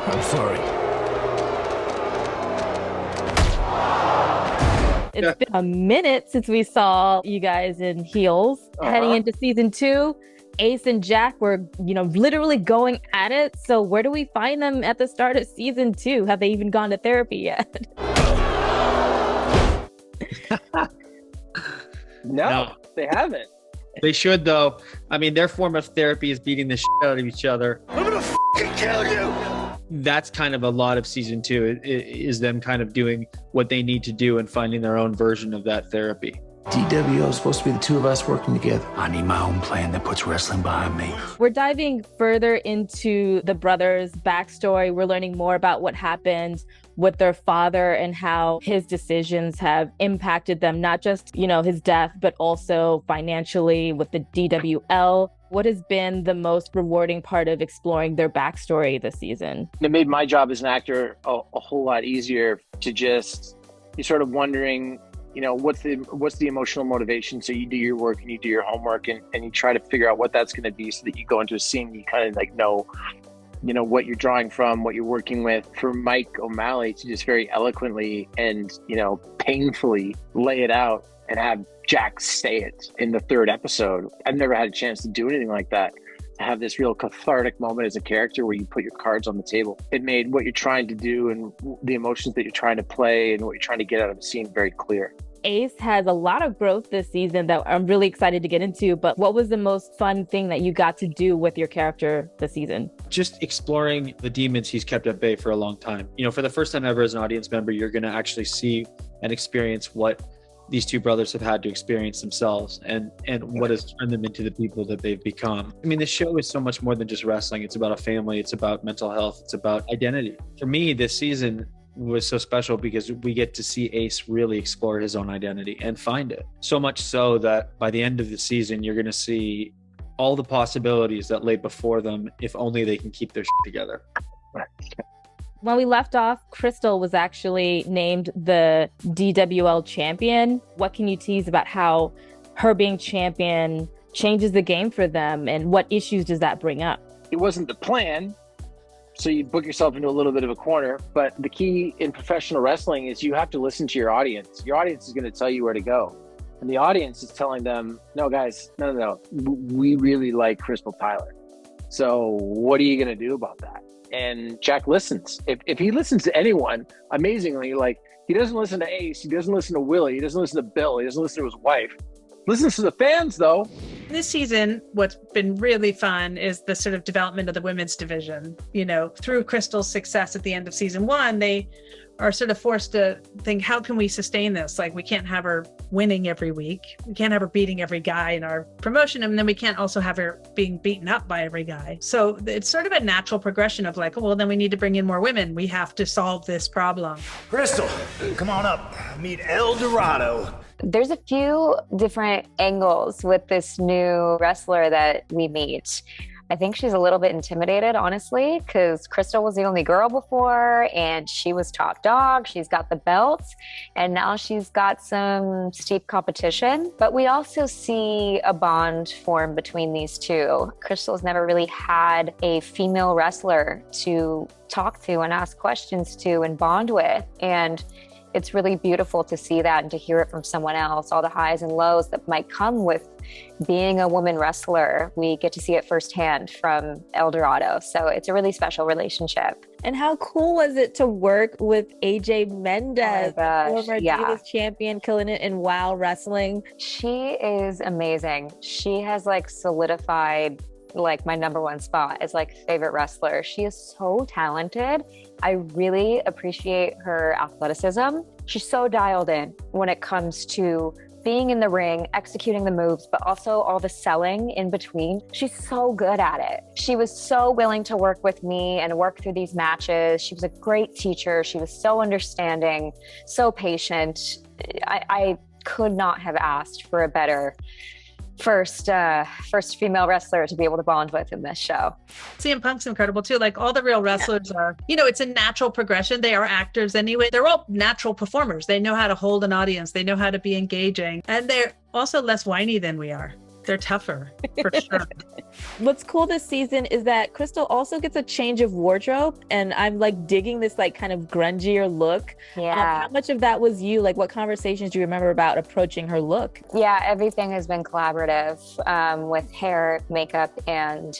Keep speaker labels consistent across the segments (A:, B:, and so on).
A: I'm sorry.
B: It's been a minute since we saw you guys in heels. Heading into season 2, Ace and Jack were, literally going at it. So where do we find them at the start of season 2? Have they even gone to therapy yet?
C: No, they haven't.
D: They should, though. I mean, their form of therapy is beating the shit out of each other.
A: I'm gonna fucking kill you!
D: That's kind of a lot of season 2 is them kind of doing what they need to do and finding their own version of that therapy.
A: DWO is supposed to be the two of us working together. I need my own plan that puts wrestling behind me.
B: We're diving further into the brothers' backstory. We're learning more about what happened with their father and how his decisions have impacted them, not just, his death, but also financially with the DWL. What has been the most rewarding part of exploring their backstory this season?
C: It made my job as an actor a whole lot easier to just, you're sort of wondering, what's the emotional motivation? So you do your work and you do your homework and you try to figure out what that's going to be so that you go into a scene, you kind of know what you're drawing from, what you're working with. For Mike O'Malley to just very eloquently and, painfully lay it out and have Jack say it in the 3rd episode. I've never had a chance to do anything like that. To have this real cathartic moment as a character where you put your cards on the table. It made what you're trying to do and the emotions that you're trying to play and what you're trying to get out of the scene very clear.
B: Ace has a lot of growth this season that I'm really excited to get into, but what was the most fun thing that you got to do with your character this season?
D: Just exploring the demons he's kept at bay for a long time. For the first time ever as an audience member, you're going to actually see and experience what these two brothers have had to experience themselves and what has turned them into the people that they've become. I mean, the show is so much more than just wrestling. It's about a family. It's about mental health. It's about identity. For me, this season was so special because we get to see Ace really explore his own identity and find it. So much so that by the end of the season, you're going to see all the possibilities that lay before them if only they can keep their shit together.
B: When we left off, Crystal was actually named the DWL champion. What can you tease about how her being champion changes the game for them and what issues does that bring up?
C: It wasn't the plan, so you book yourself into a little bit of a corner, but the key in professional wrestling is you have to listen to your audience. Your audience is going to tell you where to go. And the audience is telling them, no, guys, no. We really like Crystal Tyler. So what are you going to do about that? And Jack listens. If he listens to anyone, amazingly, he doesn't listen to Ace, he doesn't listen to Willie, he doesn't listen to Bill, he doesn't listen to his wife. Listens to the fans, though.
E: This season, what's been really fun is the sort of development of the women's division. Through Crystal's success at the end of season 1, they are sort of forced to think, how can we sustain this? We can't have her winning every week. We can't have her beating every guy in our promotion. And then we can't also have her being beaten up by every guy. So it's sort of a natural progression of then we need to bring in more women. We have to solve this problem.
A: Crystal, come on up. Meet El Dorado.
F: There's a few different angles with this new wrestler that we meet. I think she's a little bit intimidated, honestly, because Crystal was the only girl before and she was top dog. She's got the belts and now she's got some steep competition. But we also see a bond form between these two. Crystal's never really had a female wrestler to talk to and ask questions to and bond with. And it's really beautiful to see that and to hear it from someone else, all the highs and lows that might come with being a woman wrestler. We get to see it firsthand from El Dorado. So it's a really special relationship.
B: And how cool was it to work with AJ Mendez, former Divas champion, killing it in WOW Wrestling?
F: She is amazing. She has solidified my number one spot as favorite wrestler. She is so talented. I really appreciate her athleticism. She's so dialed in when it comes to being in the ring, executing the moves, but also all the selling in between. She's so good at it. She was so willing to work with me and work through these matches. She was a great teacher. She was so understanding, so patient. I could not have asked for a better first female wrestler to be able to bond with in this show.
E: CM Punk's incredible too. All the real wrestlers are, it's a natural progression. They are actors anyway. They're all natural performers. They know how to hold an audience. They know how to be engaging. And they're also less whiny than we are. They're tougher, for sure.
B: What's cool this season is that Crystal also gets a change of wardrobe, and I'm like digging this like kind of grungier look.
F: Yeah.
B: How much of that was you? Like, what conversations do you remember about approaching her look?
F: Yeah, everything has been collaborative with hair, makeup, and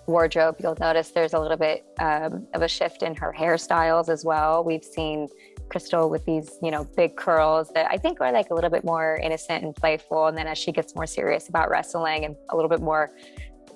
F: wardrobe. You'll notice there's a little bit of a shift in her hairstyles as well. We've seen Crystal with these, big curls that I think are like a little bit more innocent and playful. And then as she gets more serious about wrestling and a little bit more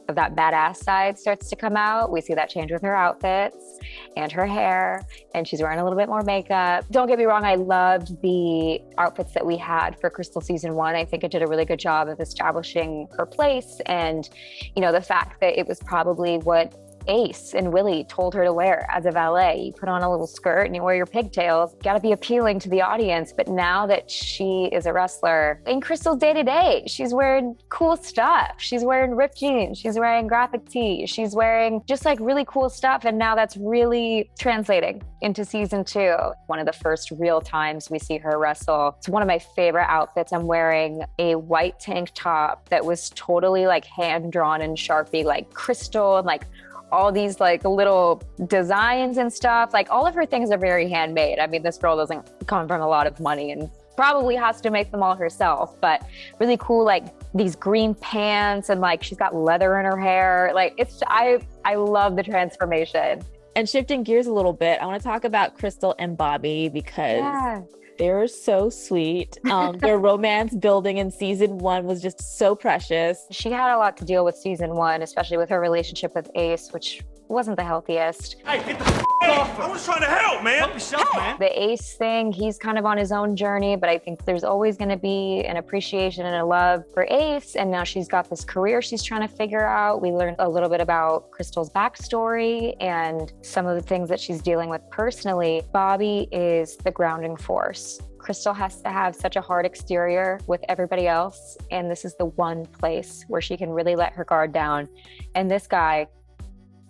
F: of that badass side starts to come out, we see that change with her outfits and her hair, and she's wearing a little bit more makeup. Don't get me wrong, I loved the outfits that we had for Crystal season 1. I think it did a really good job of establishing her place, and the fact that it was probably what Ace and Willie told her to wear as a valet. You put on a little skirt and you wear your pigtails. Got to be appealing to the audience. But now that she is a wrestler, in Crystal's day-to-day, she's wearing cool stuff. She's wearing ripped jeans. She's wearing graphic tee. She's wearing just like really cool stuff. And now that's really translating into season 2. One of the first real times we see her wrestle. It's one of my favorite outfits. I'm wearing a white tank top that was totally like hand-drawn in Sharpie, like crystal and like all these like little designs and stuff. Like all of her things are very handmade. I mean, this girl doesn't come from a lot of money and probably has to make them all herself, but really cool, like these green pants, and like she's got leather in her hair. Like I love the transformation.
B: And shifting gears a little bit, I want to talk about Crystal and Bobby because they're so sweet. Their romance building in season 1 was just so precious.
F: She had a lot to deal with season 1, especially with her relationship with Ace, which wasn't the healthiest.
G: Hey, get the off. I was trying to help, man. Help yourself, man.
F: The Ace thing, he's kind of on his own journey, but I think there's always going to be an appreciation and a love for Ace. And now she's got this career she's trying to figure out. We learned a little bit about Crystal's backstory and some of the things that she's dealing with personally. Bobby is the grounding force. Crystal has to have such a hard exterior with everybody else, and this is the one place where she can really let her guard down. And this guy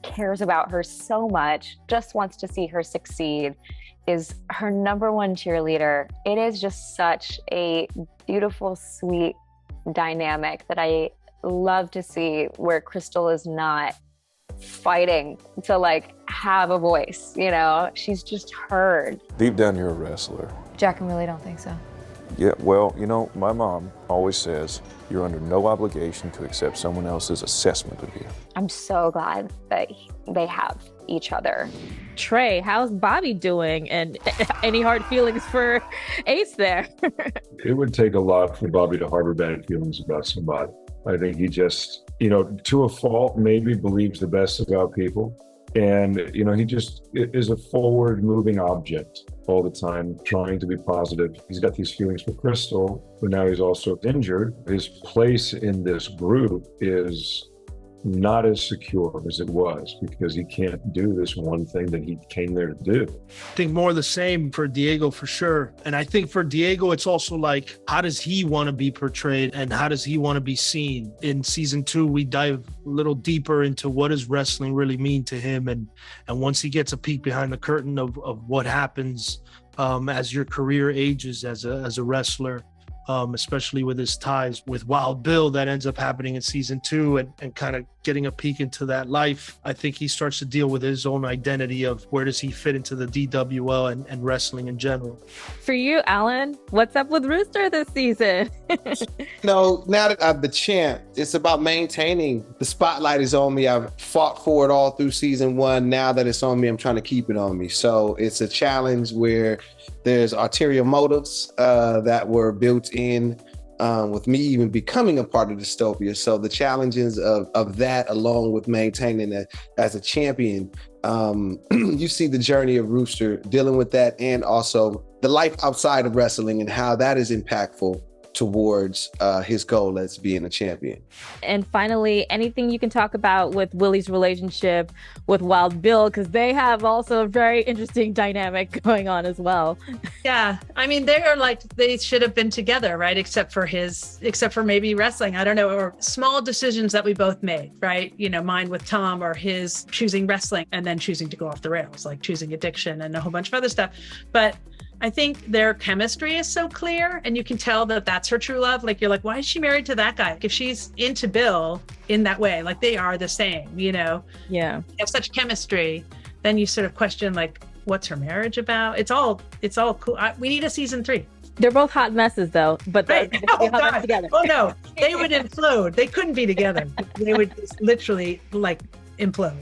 F: cares about her so much, just wants to see her succeed, is her number one cheerleader. It is just such a beautiful, sweet dynamic that I love to see, where Crystal is not fighting to like have a voice, she's just heard.
H: Deep down, you're a wrestler.
F: Jack and Willie don't think so.
H: Yeah, well, my mom always says you're under no obligation to accept someone else's assessment of you.
F: I'm so glad that they have each other.
B: Trey, how's Bobby doing? And any hard feelings for Ace there?
I: It would take a lot for Bobby to harbor bad feelings about somebody. I think he just, to a fault, maybe believes the best about people. And, he just is a forward moving object all the time, trying to be positive. He's got these feelings for Crystal, but now he's also injured. His place in this group is not as secure as it was, because he can't do this one thing that he came there to do.
G: I think more of the same for Diego, for sure. And I think for Diego, it's also like, how does he want to be portrayed and how does he want to be seen? In season 2, we dive a little deeper into what does wrestling really mean to him. And once he gets a peek behind the curtain of what happens as your career ages as a wrestler, especially with his ties with Wild Bill, that ends up happening in season 2, and kind of getting a peek into that life. I think he starts to deal with his own identity of where does he fit into the DWL and wrestling in general.
B: For you, Alan, what's up with Rooster this season?
J: Now that I'm the champ, it's about maintaining. The spotlight is on me. I've fought for it all through season 1. Now that it's on me, I'm trying to keep it on me. So it's a challenge where there's ulterior motives that were built in with me even becoming a part of Dystopia. So the challenges of that, along with maintaining it as a champion, you see the journey of Rooster dealing with that, and also the life outside of wrestling and how that is impactful towards his goal as being a champion.
B: And finally, anything you can talk about with Willie's relationship with Wild Bill, because they have also a very interesting dynamic going on as well.
E: Yeah, I mean, they should have been together, right? Except for maybe wrestling, I don't know, or small decisions that we both made, right? Mine with Tom, or his choosing wrestling and then choosing to go off the rails, like choosing addiction and a whole bunch of other stuff. But I think their chemistry is so clear, and you can tell that that's her true love. Like, you're like, why is she married to that guy? If she's into Bill in that way, like they are the same, you know?
B: Yeah.
E: They have such chemistry. Then you sort of question, like, what's her marriage about? It's all cool. We need a season 3.
B: They're both hot messes, though, but they're
E: Oh,
B: hot
E: God.
B: together.
E: Oh, no. They would implode. They couldn't be together. They would just literally, like, implode.